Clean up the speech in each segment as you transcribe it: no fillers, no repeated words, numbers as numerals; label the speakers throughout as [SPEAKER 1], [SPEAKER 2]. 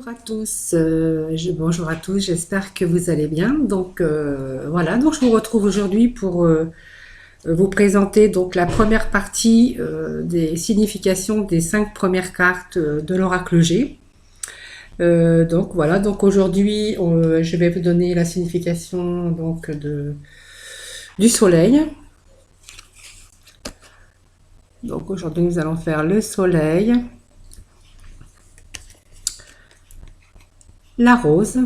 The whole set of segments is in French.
[SPEAKER 1] Bonjour à tous, bonjour à tous, j'espère que vous allez bien. Donc voilà, donc je vous retrouve aujourd'hui pour vous présenter donc la première partie des significations des 5 premières cartes de l'oracle G. Donc voilà, donc aujourd'hui je vais vous donner la signification donc du soleil. Donc aujourd'hui nous allons faire le soleil, la rose,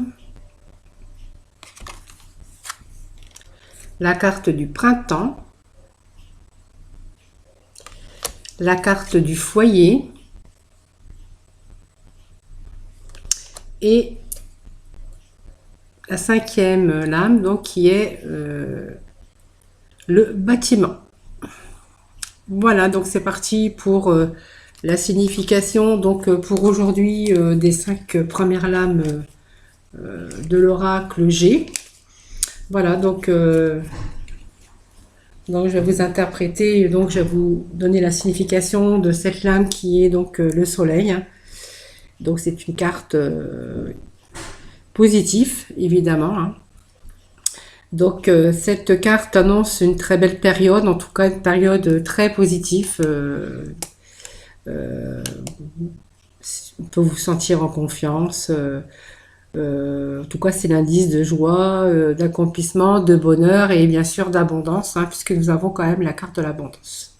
[SPEAKER 1] la carte du printemps, la carte du foyer et la 5e lame donc qui est le bâtiment. Voilà, donc c'est parti pour la signification donc pour aujourd'hui des 5 premières lames de l'oracle G. Voilà, donc je vais vous interpréter, donc je vais vous donner la signification de cette lame qui est donc le soleil. Donc c'est une carte positive, évidemment, hein. Donc cette carte annonce une très belle période, en tout cas une période très positive. On peut vous sentir en confiance. En tout cas, c'est l'indice de joie, d'accomplissement, de bonheur et bien sûr d'abondance, hein, puisque nous avons quand même la carte de l'abondance.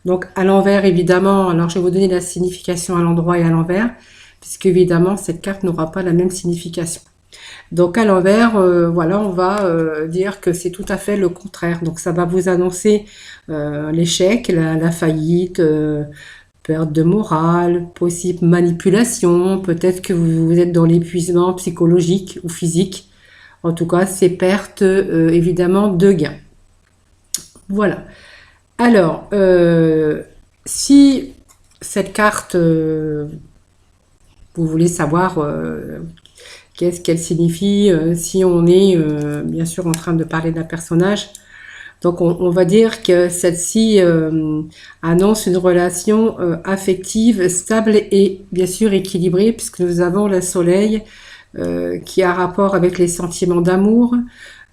[SPEAKER 1] Donc à l'envers, évidemment, alors je vais vous donner la signification à l'endroit et à l'envers, puisque évidemment cette carte n'aura pas la même signification. Donc à l'envers, voilà, on va dire que c'est tout à fait le contraire. Donc ça va vous annoncer l'échec, la faillite, perte de morale, possible manipulation, peut-être que vous êtes dans l'épuisement psychologique ou physique. En tout cas, c'est perte évidemment de gains. Voilà. Alors, si cette carte, vous voulez savoir qu'est-ce qu'elle signifie, si on est bien sûr en train de parler d'un personnage, donc on va dire que celle-ci annonce une relation affective, stable et bien sûr équilibrée, puisque nous avons le soleil qui a rapport avec les sentiments d'amour.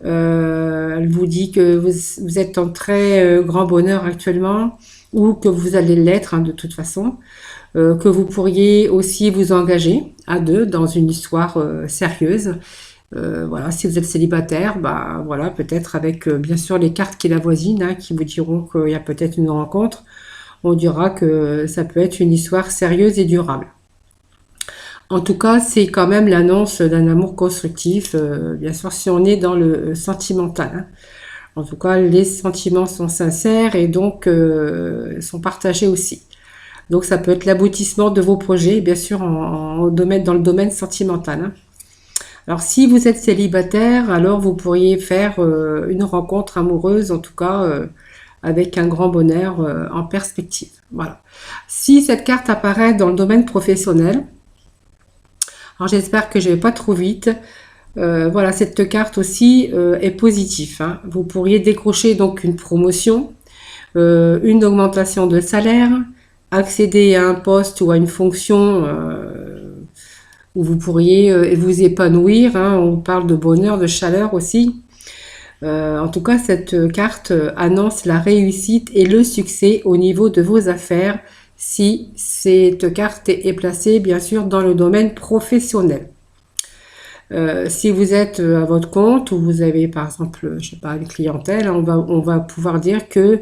[SPEAKER 1] Elle vous dit que vous êtes en très grand bonheur actuellement, ou que vous allez l'être, hein, de toute façon. Que vous pourriez aussi vous engager à deux dans une histoire sérieuse. Voilà, si vous êtes célibataire, bah voilà, peut-être avec bien sûr les cartes qui l'avoisinent, hein, qui vous diront qu'il y a peut-être une rencontre. On dira que ça peut être une histoire sérieuse et durable. En tout cas, c'est quand même l'annonce d'un amour constructif, bien sûr, si on est dans le sentimental, hein. En tout cas, les sentiments sont sincères et donc sont partagés aussi. Donc ça peut être l'aboutissement de vos projets, bien sûr, dans le domaine sentimental, hein. Alors si vous êtes célibataire, alors vous pourriez faire une rencontre amoureuse, en tout cas avec un grand bonheur en perspective. Voilà. Si cette carte apparaît dans le domaine professionnel, alors j'espère que je ne vais pas trop vite. Voilà, cette carte aussi est positive, hein. Vous pourriez décrocher donc une promotion, une augmentation de salaire, accéder à un poste ou à une fonction où vous pourriez vous épanouir, hein. On parle de bonheur, de chaleur aussi. En tout cas, cette carte annonce la réussite et le succès au niveau de vos affaires si cette carte est placée, bien sûr, dans le domaine professionnel. Si vous êtes à votre compte ou vous avez par exemple, je sais pas, une clientèle, on va pouvoir dire que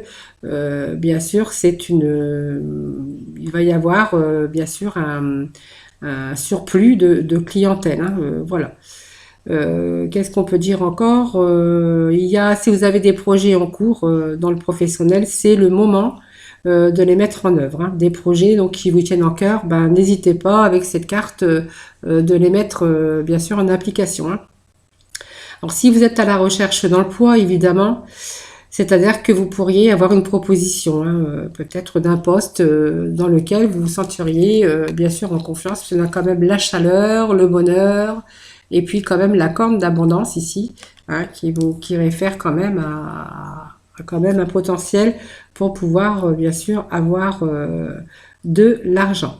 [SPEAKER 1] bien sûr il va y avoir bien sûr un surplus de clientèle, hein, voilà. Qu'est-ce qu'on peut dire encore? Si vous avez des projets en cours dans le professionnel, c'est le moment de les mettre en œuvre, hein. Des projets donc qui vous tiennent en cœur, ben, n'hésitez pas avec cette carte de les mettre bien sûr en application, hein. Alors si vous êtes à la recherche d'emploi, évidemment, c'est-à-dire que vous pourriez avoir une proposition, hein, peut-être d'un poste dans lequel vous vous sentiriez bien sûr en confiance, parce qu'il y a quand même la chaleur, le bonheur, et puis quand même la corne d'abondance ici, hein, qui réfère quand même à quand même un potentiel pour pouvoir bien sûr avoir de l'argent.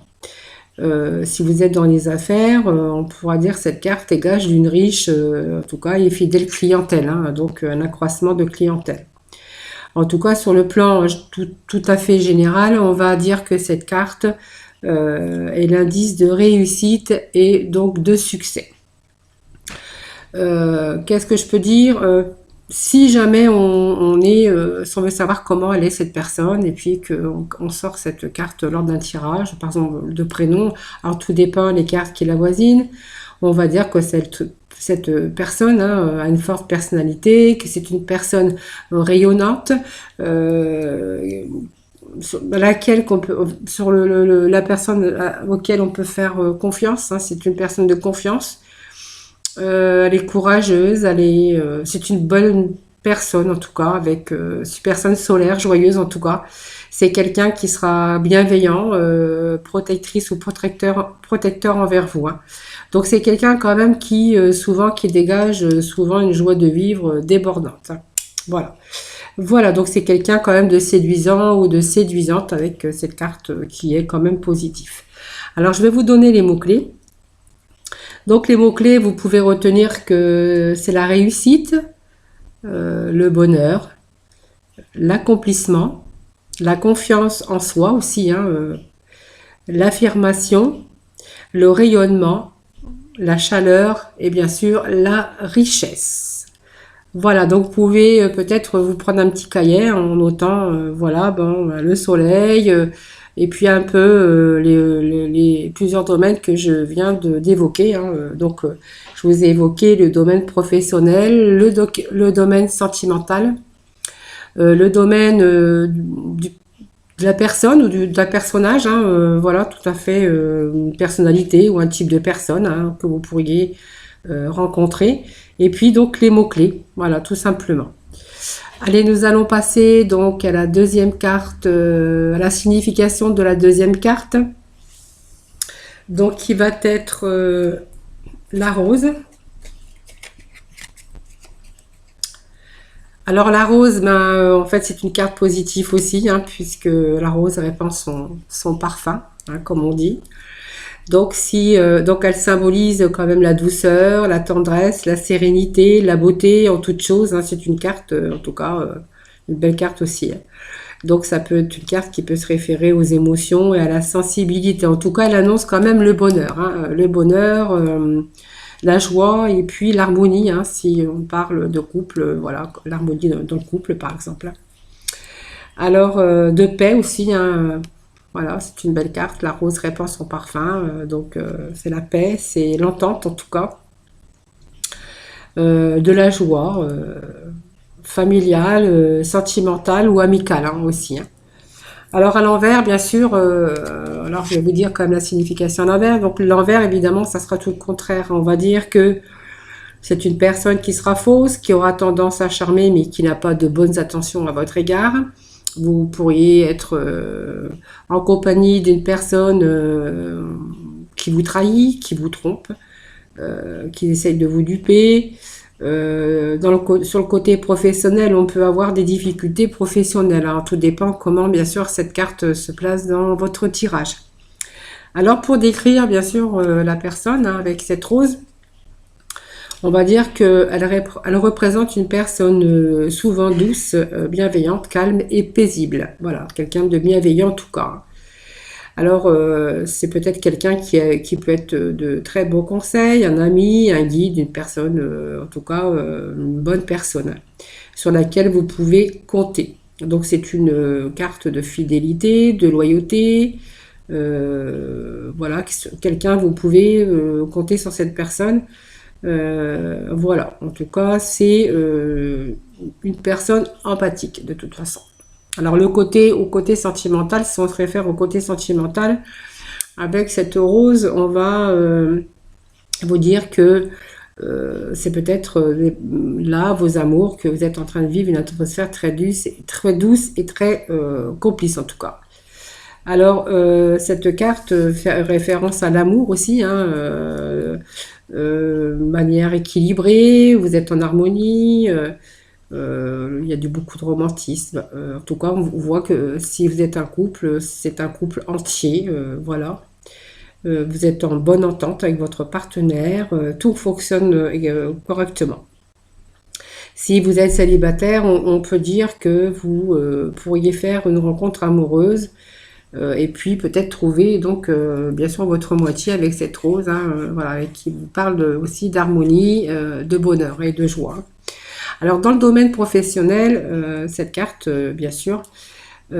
[SPEAKER 1] Si vous êtes dans les affaires, on pourra dire que cette carte est gage d'une riche, en tout cas, et fidèle clientèle, hein, donc un accroissement de clientèle. En tout cas, sur le plan tout à fait général, on va dire que cette carte est l'indice de réussite et donc de succès. Qu'est-ce que je peux dire? Si jamais si on veut savoir comment elle est cette personne, et puis qu'on sort cette carte lors d'un tirage, par exemple de prénom, alors tout dépend des cartes qui l'avoisinent, on va dire que cette personne, hein, a une forte personnalité, que c'est une personne rayonnante, sur la personne auquel on peut faire confiance, hein, c'est une personne de confiance. Elle est courageuse, c'est une bonne personne en tout cas, c'est une personne solaire, joyeuse en tout cas. C'est quelqu'un qui sera bienveillant, protectrice ou protecteur envers vous, hein. Donc c'est quelqu'un quand même qui dégage souvent une joie de vivre débordante, hein. Voilà. Voilà, donc c'est quelqu'un quand même de séduisant ou de séduisante avec cette carte qui est quand même positive. Alors je vais vous donner les mots-clés. Donc les mots-clés, vous pouvez retenir que c'est la réussite, le bonheur, l'accomplissement, la confiance en soi aussi, hein, l'affirmation, le rayonnement, la chaleur et bien sûr la richesse. Voilà, donc vous pouvez peut-être vous prendre un petit cahier en notant, voilà, le soleil, et puis un peu les plusieurs domaines que je viens d'évoquer, hein. Donc, je vous ai évoqué le domaine professionnel, le domaine sentimental, le domaine de la personne ou d'un personnage, hein, voilà, tout à fait, une personnalité ou un type de personne, hein, que vous pourriez rencontrer. Et puis donc les mots-clés, voilà, tout simplement. Allez, nous allons passer donc à la deuxième carte, à la signification de la deuxième carte. Donc qui va être la rose. Alors la rose, en fait c'est une carte positive aussi, hein, puisque la rose répand son parfum, hein, comme on dit. Donc donc elle symbolise quand même la douceur, la tendresse, la sérénité, la beauté en toute chose, hein. C'est une carte, en tout cas, une belle carte aussi, hein. Donc ça peut être une carte qui peut se référer aux émotions et à la sensibilité. En tout cas, elle annonce quand même le bonheur, hein. Le bonheur, la joie et puis l'harmonie, hein, si on parle de couple, voilà, l'harmonie dans le couple par exemple, hein. Alors, de paix aussi, hein. Voilà, c'est une belle carte. La rose répand son parfum. Donc, c'est la paix, c'est l'entente en tout cas. De la joie, familiale, sentimentale ou amicale, hein, aussi, hein. Alors, à l'envers, bien sûr, alors je vais vous dire quand même la signification à l'envers. Donc, l'envers, évidemment, ça sera tout le contraire. On va dire que c'est une personne qui sera fausse, qui aura tendance à charmer, mais qui n'a pas de bonnes intentions à votre égard. Vous pourriez être en compagnie d'une personne qui vous trahit, qui vous trompe, qui essaye de vous duper. Sur le côté professionnel, on peut avoir des difficultés professionnelles. Alors, tout dépend comment, bien sûr, cette carte se place dans votre tirage. Alors, pour décrire, bien sûr, la personne, hein, avec cette rose, on va dire qu'elle représente une personne souvent douce, bienveillante, calme et paisible. Voilà, quelqu'un de bienveillant en tout cas. Alors, c'est peut-être quelqu'un qui peut être de très bons conseils, un ami, un guide, une personne, en tout cas, une bonne personne sur laquelle vous pouvez compter. Donc, c'est une carte de fidélité, de loyauté. Voilà, quelqu'un, vous pouvez compter sur cette personne. Voilà, en tout cas, c'est une personne empathique de toute façon. Alors au côté sentimental, si on se réfère au côté sentimental, avec cette rose, on va vous dire que c'est peut-être là vos amours, que vous êtes en train de vivre une atmosphère très douce et très complice en tout cas. Alors, cette carte fait référence à l'amour aussi, hein, manière équilibrée, vous êtes en harmonie, il y a beaucoup de romantisme. En tout cas, on voit que si vous êtes un couple, c'est un couple entier, voilà. Vous êtes en bonne entente avec votre partenaire, tout fonctionne correctement. Si vous êtes célibataire, on peut dire que vous pourriez faire une rencontre amoureuse et puis peut-être trouver donc bien sûr votre moitié avec cette rose, hein, voilà, et qui vous parle aussi d'harmonie, de bonheur et de joie. Alors dans le domaine professionnel, cette carte, bien sûr,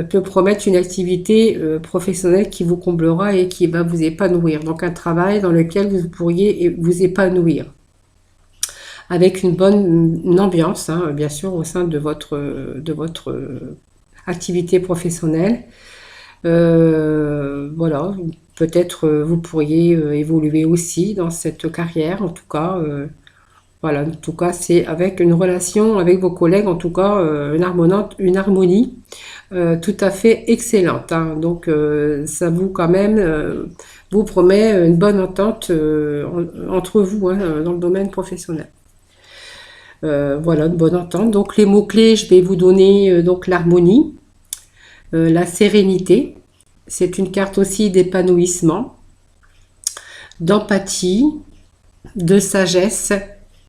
[SPEAKER 1] peut promettre une activité professionnelle qui vous comblera et qui va vous épanouir. Donc un travail dans lequel vous pourriez vous épanouir avec une bonne ambiance, hein, bien sûr, au sein de votre activité professionnelle. Voilà, peut-être vous pourriez évoluer aussi dans cette carrière, en tout cas. Voilà, en tout cas, c'est avec une relation avec vos collègues, en tout cas, une harmonie tout à fait excellente, hein. Donc, ça vous quand même vous promet une bonne entente entre vous, hein, dans le domaine professionnel. Voilà, une bonne entente. Donc, les mots-clés, je vais vous donner donc l'harmonie, la sérénité. C'est une carte aussi d'épanouissement, d'empathie, de sagesse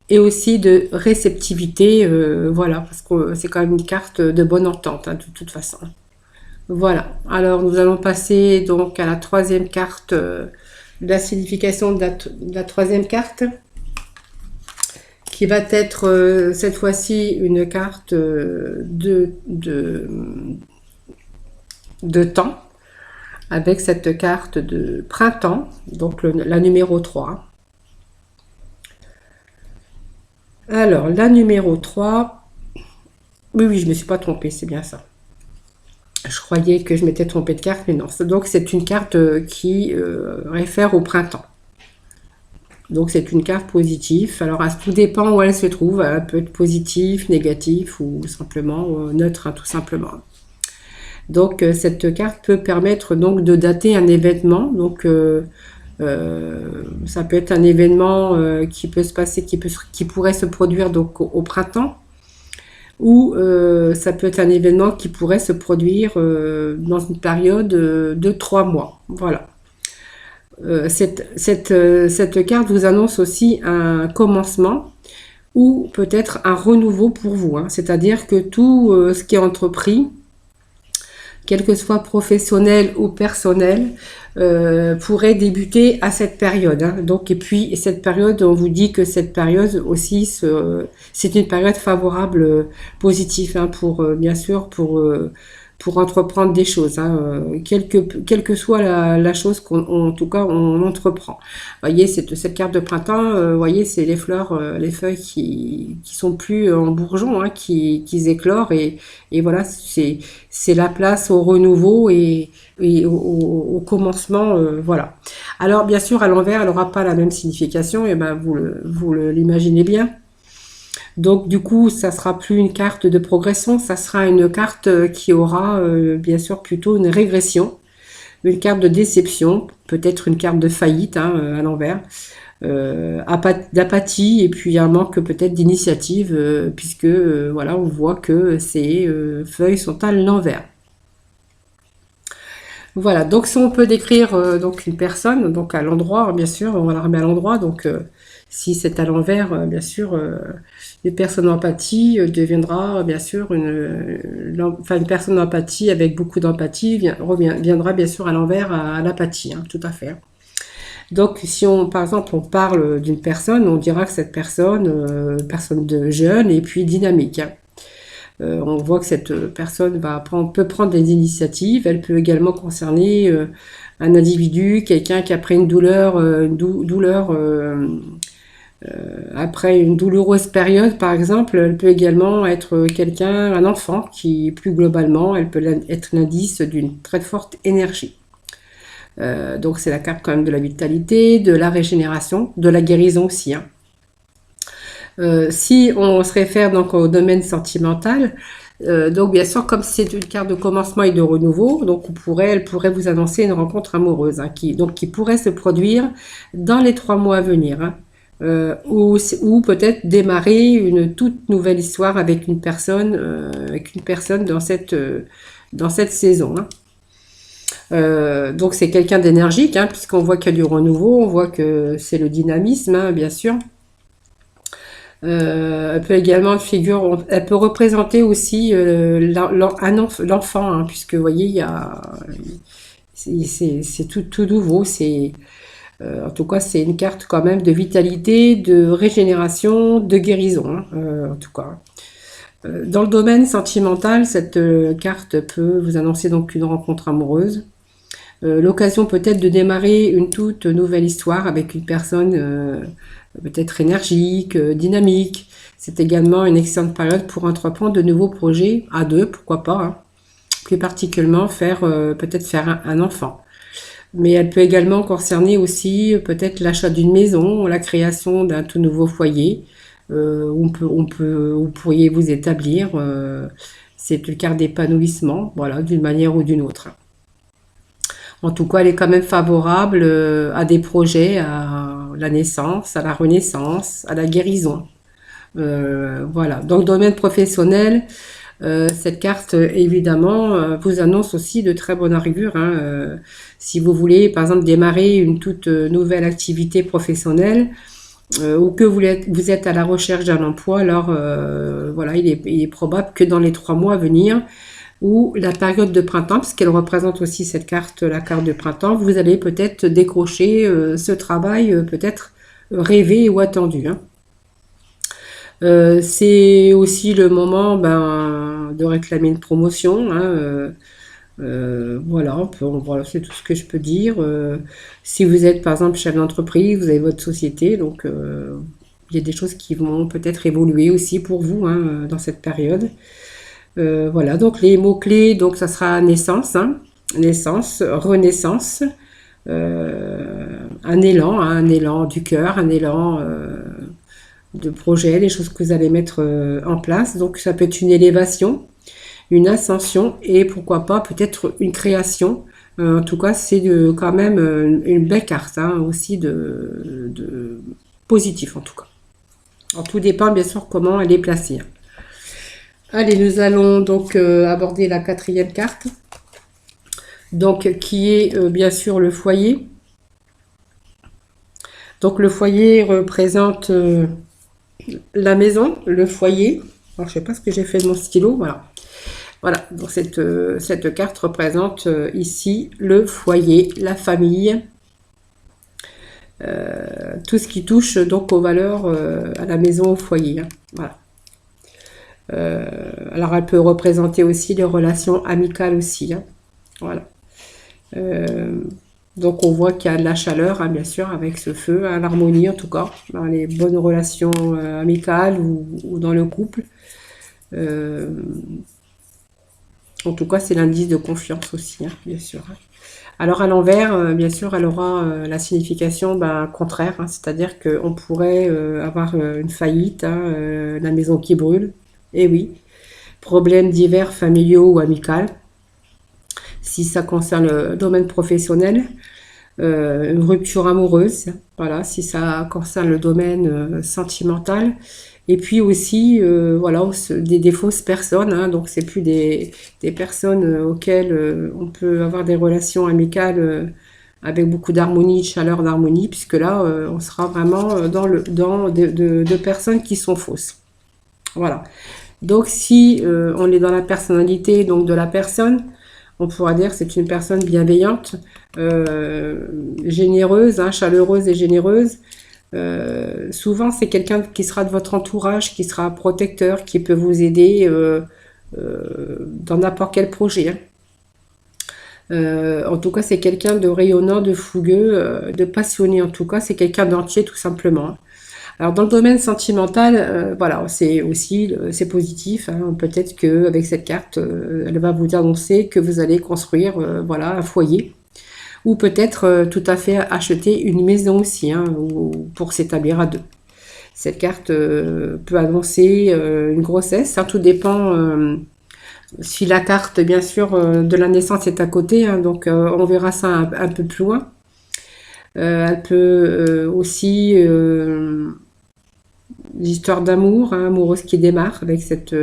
[SPEAKER 1] et aussi de réceptivité, voilà, parce que c'est quand même une carte de bonne entente, hein, de toute façon. Voilà, alors nous allons passer donc à la troisième carte, la signification de la troisième carte, qui va être cette fois-ci une carte de temps, avec cette carte de printemps, donc la numéro 3. Alors, la numéro 3, oui, je ne me suis pas trompée, c'est bien ça. Je croyais que je m'étais trompée de carte, mais non. Donc, c'est une carte qui réfère au printemps. Donc, c'est une carte positive. Alors, tout dépend où elle se trouve. Elle peut être positive, négative ou simplement neutre, hein, tout simplement. Donc, cette carte peut permettre donc de dater un événement. Donc, ça peut être un événement qui peut se passer, qui pourrait se produire donc au printemps, ou ça peut être un événement qui pourrait se produire dans une période de 3 mois. Voilà. Cette carte vous annonce aussi un commencement ou peut-être un renouveau pour vous, hein. C'est-à-dire que tout ce qui est entrepris, quel que soit professionnel ou personnel, pourrait débuter à cette période, hein. Donc, et puis cette période, on vous dit que cette période aussi, c'est une période favorable, positive, hein, pour bien sûr pour entreprendre des choses, hein, quelle que soit la chose en tout cas on entreprend. Vous voyez, cette carte de printemps, vous voyez, c'est les fleurs, les feuilles qui sont plus en bourgeon, hein, qui éclorent et voilà, c'est la place au renouveau et au commencement, voilà. Alors bien sûr, à l'envers, elle n'aura pas la même signification, et ben vous l'imaginez bien. Donc du coup, ça sera plus une carte de progression, ça sera une carte qui aura bien sûr plutôt une régression, une carte de déception, peut-être une carte de faillite, hein, à l'envers, d'apathie et puis un manque peut-être d'initiative puisque voilà, on voit que ces feuilles sont à l'envers. Voilà, donc si on peut décrire donc une personne, donc à l'endroit, bien sûr, on la remet à l'endroit, donc si c'est à l'envers, bien sûr, une personne d'empathie deviendra bien sûr une personne d'empathie avec beaucoup d'empathie viendra bien sûr à l'envers à l'apathie, hein, tout à fait. Donc si par exemple on parle d'une personne, on dira que cette personne de jeune et puis dynamique, hein. On voit que cette personne peut prendre des initiatives. Elle peut également concerner un individu, quelqu'un qui après une douleur, après une douloureuse période, par exemple. Elle peut également être un enfant qui, plus globalement, elle peut être l'indice d'une très forte énergie. Donc c'est la carte quand même de la vitalité, de la régénération, de la guérison aussi, hein. Si on se réfère donc au domaine sentimental, donc bien sûr, comme c'est une carte de commencement et de renouveau, donc elle pourrait vous annoncer une rencontre amoureuse, hein, qui pourrait se produire dans les 3 mois à venir, hein, ou peut-être démarrer une toute nouvelle histoire avec une personne dans cette saison, hein. Donc c'est quelqu'un d'énergique, hein, puisqu'on voit qu'il y a du renouveau, on voit que c'est le dynamisme, hein, bien sûr. Elle peut également elle peut représenter aussi l'enfant, hein, puisque vous voyez, c'est tout nouveau. En tout cas, c'est une carte quand même de vitalité, de régénération, de guérison, hein, en tout cas. Dans le domaine sentimental, cette carte peut vous annoncer donc une rencontre amoureuse. L'occasion peut-être de démarrer une toute nouvelle histoire avec une personne peut-être énergique, dynamique. C'est également une excellente période pour entreprendre de nouveaux projets à deux, pourquoi pas, hein. Plus particulièrement peut-être faire un enfant. Mais elle peut également concerner aussi peut-être l'achat d'une maison, la création d'un tout nouveau foyer où vous pourriez vous établir. C'est une carte d'épanouissement, voilà, d'une manière ou d'une autre. En tout cas, elle est quand même favorable à des projets, à la naissance, à la renaissance, à la guérison. Voilà. Dans le domaine professionnel, cette carte, évidemment, vous annonce aussi de très bonnes augure, hein. Si vous voulez, par exemple, démarrer une toute nouvelle activité professionnelle ou que vous êtes à la recherche d'un emploi, alors voilà, il est probable que dans les 3 mois à venir, ou la période de printemps, parce qu'elle représente aussi cette carte, la carte de printemps, vous allez peut-être décrocher ce travail peut-être rêvé ou attendu, hein. C'est aussi le moment de réclamer une promotion, hein, voilà, voilà, c'est tout ce que je peux dire. Si vous êtes par exemple chef d'entreprise, vous avez votre société, donc il y a des choses qui vont peut-être évoluer aussi pour vous, hein, dans cette période. Voilà, donc les mots-clés, donc ça sera naissance, hein, naissance, renaissance, un élan du cœur, un élan de projet, les choses que vous allez mettre en place. Donc ça peut être une élévation, une ascension et pourquoi pas peut-être une création. En tout cas, c'est quand même une belle carte, hein, aussi de positif en tout cas. Alors, tout dépend bien sûr comment elle est placée, hein. Allez, nous allons donc aborder la 4e carte, donc qui est bien sûr le foyer. Donc le foyer représente la maison, le foyer. Alors, je sais pas ce que j'ai fait de mon stylo, voilà. Voilà, donc cette carte représente ici le foyer, la famille, tout ce qui touche donc aux valeurs à la maison, au foyer, hein. Voilà. Alors elle peut représenter aussi les relations amicales aussi, hein. Voilà. Euh, donc on voit qu'il y a de la chaleur, hein, bien sûr, avec ce feu, hein, l'harmonie en tout cas, dans les bonnes relations amicales ou dans le couple. Euh, En tout cas, c'est l'indice de confiance aussi, hein, bien sûr, hein. Alors à l'envers, bien sûr, elle aura la signification contraire, hein, c'est-à-dire qu'on pourrait avoir une faillite, hein, la maison qui brûle. Et oui, problèmes divers familiaux ou amicaux, si ça concerne le domaine professionnel, une rupture amoureuse, voilà, si ça concerne le domaine sentimental. Et puis aussi, voilà, des fausses personnes, hein, donc c'est plus des personnes auxquelles on peut avoir des relations amicales avec beaucoup d'harmonie, de chaleur, d'harmonie, puisque là, on sera vraiment dans de personnes qui sont fausses. Voilà. Donc si on est dans la personnalité donc de la personne, on pourra dire que c'est une personne bienveillante, généreuse, hein, chaleureuse et généreuse. Souvent, c'est quelqu'un qui sera de votre entourage, qui sera protecteur, qui peut vous aider dans n'importe quel projet, hein. En tout cas, c'est quelqu'un de rayonnant, de fougueux, de passionné. En tout cas, c'est quelqu'un d'entier, tout simplement, hein. Alors, dans le domaine sentimental, voilà, c'est aussi c'est positif, hein. Peut-être que avec cette carte, elle va vous annoncer que vous allez construire, voilà, un foyer ou peut-être tout à fait acheter une maison aussi, hein, pour s'établir à deux. Cette carte peut annoncer une grossesse, hein, tout dépend si la carte, bien sûr, de la naissance est à côté, hein, donc on verra ça un peu plus loin. Elle peut aussi l'histoire d'amour, hein, amoureuse qui démarre avec cette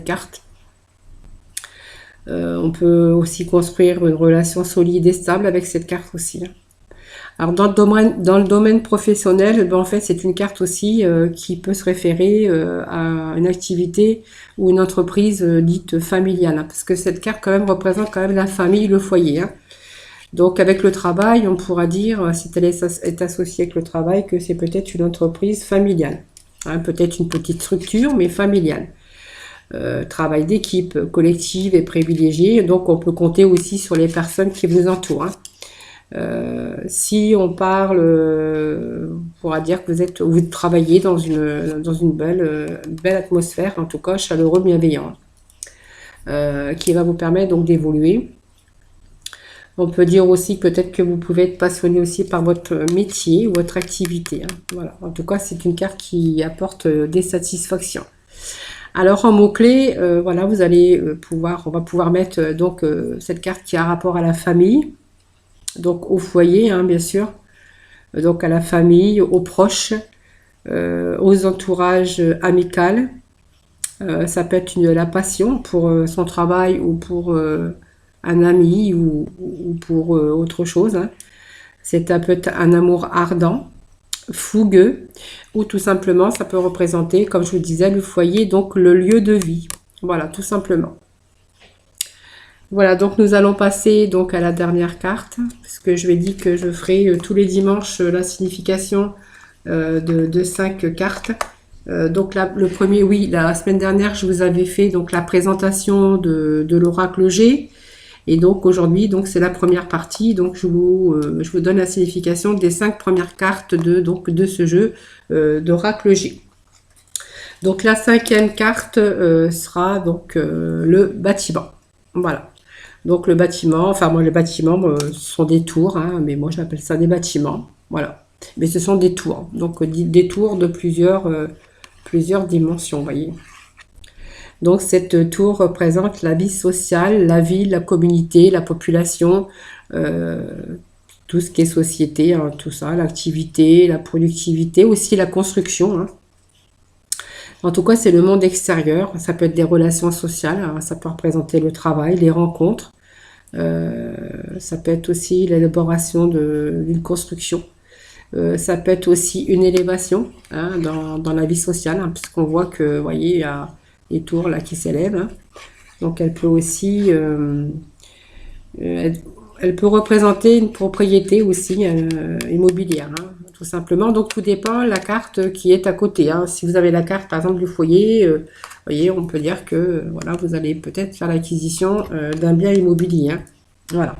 [SPEAKER 1] carte. On peut aussi construire une relation solide et stable avec cette carte aussi, hein. Alors dans le domaine professionnel, ben, en fait c'est une carte aussi qui peut se référer à une activité ou une entreprise dite familiale, hein, parce que cette carte quand même représente quand même la famille, le foyer, hein. Donc avec le travail, on pourra dire, si elle est associée avec le travail, que c'est peut-être une entreprise familiale, hein, peut-être une petite structure, mais familiale. Travail d'équipe, collective et privilégié, donc on peut compter aussi sur les personnes qui vous entourent, hein. Si on parle, on pourra dire que vous travaillez dans une belle atmosphère, en tout cas chaleureux, bienveillant, qui va vous permettre donc d'évoluer. On peut dire aussi peut-être que vous pouvez être passionné aussi par votre métier ou votre activité, hein. Voilà. En tout cas, c'est une carte qui apporte des satisfactions. Alors en mots-clés, voilà, on va pouvoir mettre cette carte qui a rapport à la famille, donc au foyer, hein, bien sûr, donc à la famille, aux proches, aux entourages amicaux. Ça peut être la passion pour son travail ou pour un ami ou pour autre chose, hein. Ça peut être un amour ardent, fougueux, ou tout simplement, ça peut représenter, comme je vous disais, le foyer, donc le lieu de vie. Voilà, tout simplement. Voilà, donc nous allons passer donc à la dernière carte, parce que je vais dire que je ferai tous les dimanches la signification de 5 cartes. Donc là, le premier, oui, la semaine dernière, je vous avais fait donc la présentation de l'oracle G. Et donc aujourd'hui, donc c'est la première partie. Donc je vous donne la signification des 5 premières cartes de ce jeu d'oracle G. Donc la 5e carte sera donc le bâtiment. Voilà. Donc le bâtiment, enfin moi les bâtiments ce sont des tours, hein, mais moi j'appelle ça des bâtiments. Voilà. Mais ce sont des tours. Donc des tours de plusieurs dimensions, vous voyez. Donc cette tour représente la vie sociale, la ville, la communauté, la population, euh, tout ce qui est société, hein, tout ça, l'activité, la productivité, aussi la construction, hein. En tout cas, c'est le monde extérieur. Ça peut être des relations sociales, hein, ça peut représenter le travail, les rencontres. Ça peut être aussi l'élaboration d'une construction. Ça peut être aussi une élévation, hein, dans la vie sociale, hein, puisqu'on voit que, vous voyez, il y a les tours là qui s'élèvent, hein. Donc elle peut aussi, elle, elle peut représenter une propriété aussi immobilière, hein, tout simplement. Donc tout dépend de la carte qui est à côté, hein. Si vous avez la carte par exemple du foyer, vous voyez, on peut dire que voilà, vous allez peut-être faire l'acquisition d'un bien immobilier, hein. Voilà.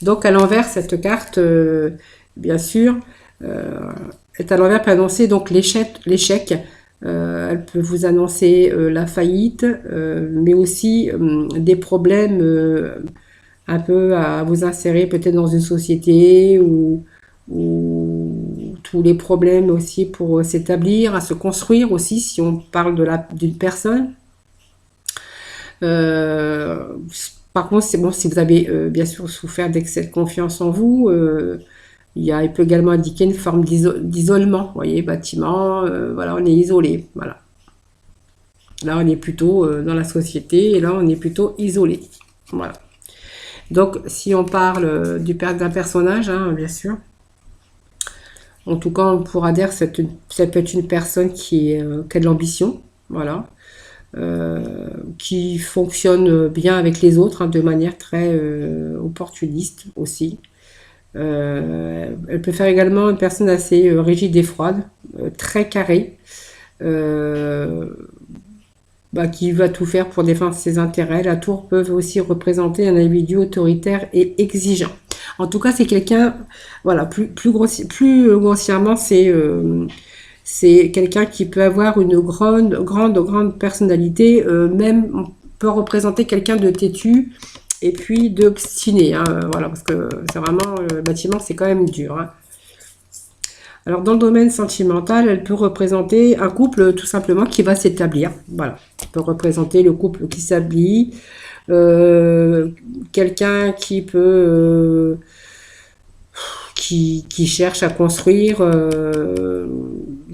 [SPEAKER 1] Donc à l'envers, cette carte, bien sûr, euh, est à l'envers peut annoncer donc l'échec. Elle peut vous annoncer la faillite, mais aussi des problèmes un peu à vous insérer peut-être dans une société ou tous les problèmes aussi pour s'établir, à se construire aussi, si on parle d'une personne. Euh, Par contre, c'est bon si vous avez bien sûr souffert d'excès de confiance en vous. Il peut également indiquer une forme d'isolement. Vous voyez, bâtiment, voilà, on est isolé. Voilà. Là, on est plutôt dans la société et là, on est plutôt isolé. Voilà. Donc, si on parle d'un personnage, hein, bien sûr, en tout cas, on pourra dire que ça peut être une personne qui a de l'ambition, voilà, qui fonctionne bien avec les autres, hein, de manière très opportuniste aussi. Elle peut faire également une personne assez rigide et froide, très carrée, euh, qui va tout faire pour défendre ses intérêts. La tour peut aussi représenter un individu autoritaire et exigeant. En tout cas, c'est quelqu'un, voilà, plus grossièrement, c'est quelqu'un qui peut avoir une grande personnalité, même on peut représenter quelqu'un de têtu et puis d'obstiné, hein, voilà, parce que c'est vraiment, le bâtiment, c'est quand même dur, hein. Alors, dans le domaine sentimental, elle peut représenter un couple tout simplement qui va s'établir. Voilà. Elle peut représenter le couple qui s'établit, euh, quelqu'un qui cherche à construire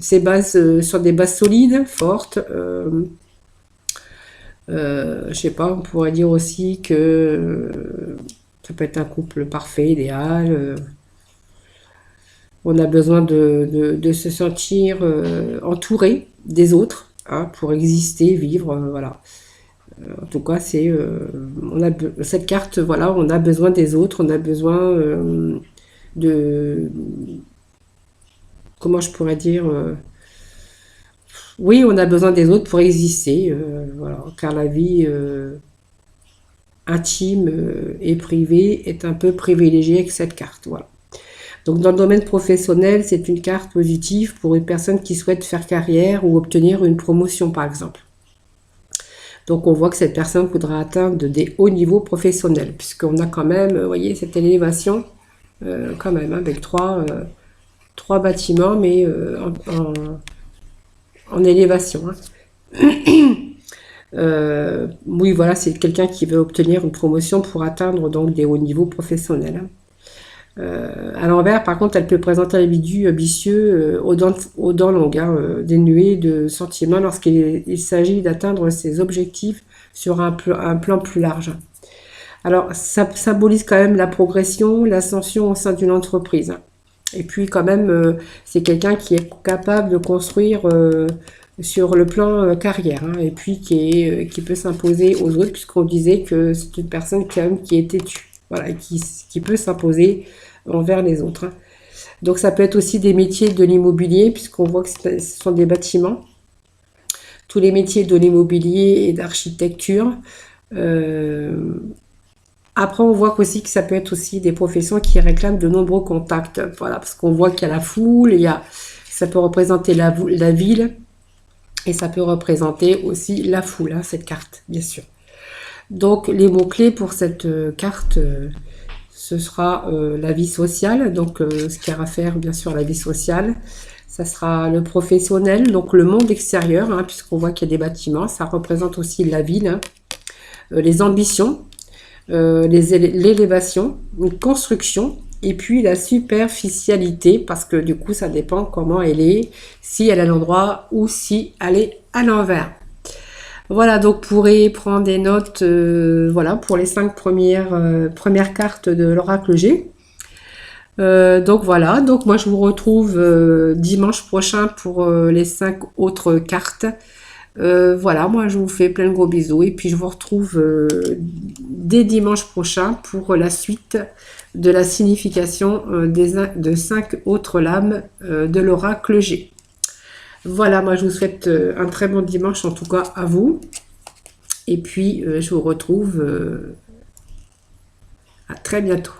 [SPEAKER 1] ses bases sur des bases solides, fortes, Je sais pas, on pourrait dire aussi que ça peut être un couple parfait, idéal. On a besoin de se sentir entouré des autres, hein, pour exister, vivre, voilà. En tout cas, cette carte, voilà, on a besoin des autres, on a besoin de, comment je pourrais dire, oui, on a besoin des autres pour exister, voilà, car la vie intime et privée est un peu privilégiée avec cette carte, voilà. Donc dans le domaine professionnel, c'est une carte positive pour une personne qui souhaite faire carrière ou obtenir une promotion, par exemple. Donc on voit que cette personne voudra atteindre des hauts niveaux professionnels, puisqu'on a quand même, vous voyez, cette élévation, quand même, hein, avec trois bâtiments, mais en élévation, hein. Oui, voilà, c'est quelqu'un qui veut obtenir une promotion pour atteindre donc des hauts niveaux professionnels, hein. À l'envers, par contre, elle peut présenter un individu ambitieux, aux dents longues, hein, dénué de sentiments lorsqu'il s'agit d'atteindre ses objectifs sur un plan plus large. Alors, ça symbolise quand même la progression, l'ascension au sein d'une entreprise, hein. Et puis, quand même, c'est quelqu'un qui est capable de construire sur le plan carrière, hein, et puis qui peut s'imposer aux autres, puisqu'on disait que c'est une personne quand même qui est têtue, voilà, qui peut s'imposer envers les autres, hein. Donc ça peut être aussi des métiers de l'immobilier, puisqu'on voit que ce sont des bâtiments. Tous les métiers de l'immobilier et d'architecture. Euh, Après, on voit aussi que ça peut être aussi des professions qui réclament de nombreux contacts. Voilà, parce qu'on voit qu'il y a la foule, ça peut représenter la ville, et ça peut représenter aussi la foule, hein, cette carte, bien sûr. Donc les mots-clés pour cette carte, ce sera la vie sociale, donc ce qui a à faire bien sûr à la vie sociale. Ça sera le professionnel, donc le monde extérieur, hein, puisqu'on voit qu'il y a des bâtiments. Ça représente aussi la ville, hein. Les ambitions, l'élévation, une construction, et puis la superficialité, parce que du coup ça dépend comment elle est, si elle est à l'endroit ou si elle est à l'envers. Voilà, donc vous pourrez prendre des notes, voilà, pour les 5 premières cartes de l'oracle G. Donc voilà, donc moi je vous retrouve dimanche prochain pour les 5 autres cartes. Voilà, moi je vous fais plein de gros bisous et puis je vous retrouve dès dimanche prochain pour la suite de la signification de 5 autres lames de l'oracle G. Voilà, moi je vous souhaite un très bon dimanche en tout cas à vous. Et puis je vous retrouve à très bientôt.